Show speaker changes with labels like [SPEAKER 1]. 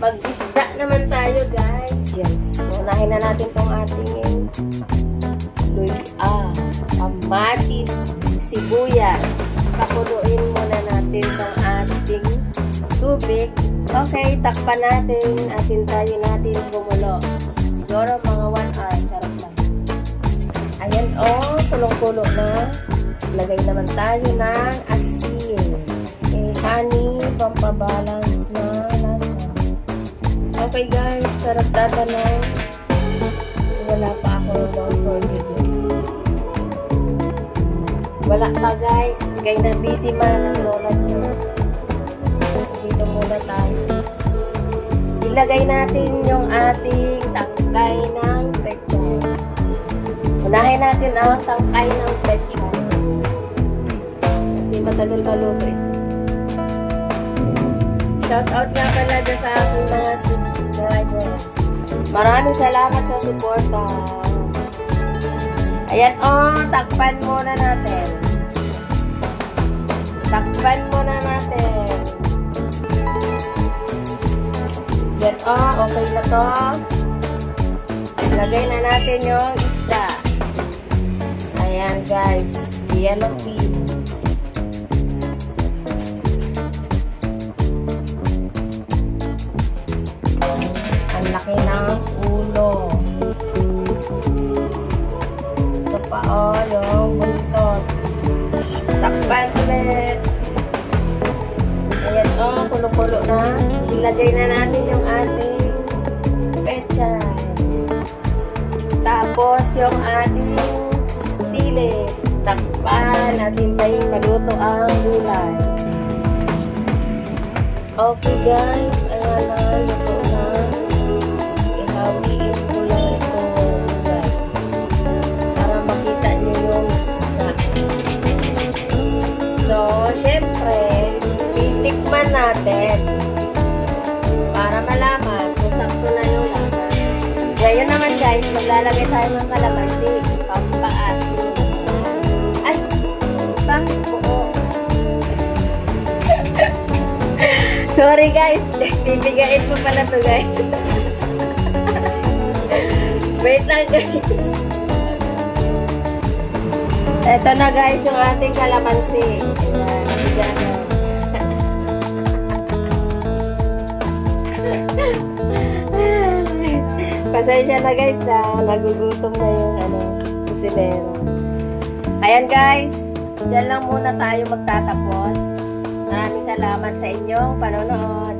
[SPEAKER 1] Mag-isda naman tayo, guys. Yan. So, unahin na natin tong ating kamatis, sibuyas. Pakuluin muna natin tong ating tubig. Okay, takpan natin at hintayin natin gumulo. Siguro mga 1 hour. Charot lang. Ayan, kulong-kulo na. Lagay naman tayo ng asin. Honey, pampabalance na lasa. Okay guys, sarap tatanaw. Wala pa ako for video. Wala pa guys. Kaya na busy man ang lola nyo. Dito muna tayo. Ilagay natin yung ating tangkay ng pechay. Unahin natin ang tangkay ng pechay. Kasi matagal maluto ito. Shout out nga pala dyan sa aking mga subscribers. Maraming salamat sa suporta. Ayan takpan muna natin. Takpan muna natin. Yan okay na to. Lagay na natin yung isda. Ayan guys, yellow pea. Ang laki ng ulo. Ito pa yung buntot. Takpan ulit. Ayan kulo-kulo na. Ilagay na natin yung ating pechay. Tapos yung ating sili. Takpan natin tayo maluto ang gulay. Okay guys, ayan na luto na. Ihawiin ko lang ito guys. Para makita nyo yung isda. So, syempre, titikman natin. Para malaman kung sakto na yung lasa. Ngayon naman guys, maglalagay tayo ng kalamansi. Pampaasin. Ay! Pangbuo. Sorry guys, bibigain ko pala to guys. Wait lang guys. Ito na guys yung ating kalamansi. Ayan, nabigaan na. Pasensya na guys nagugutom na yung kusinero. Ayan guys, dyan lang muna tayo magtatapos. Maraming salamat sa inyong panonood.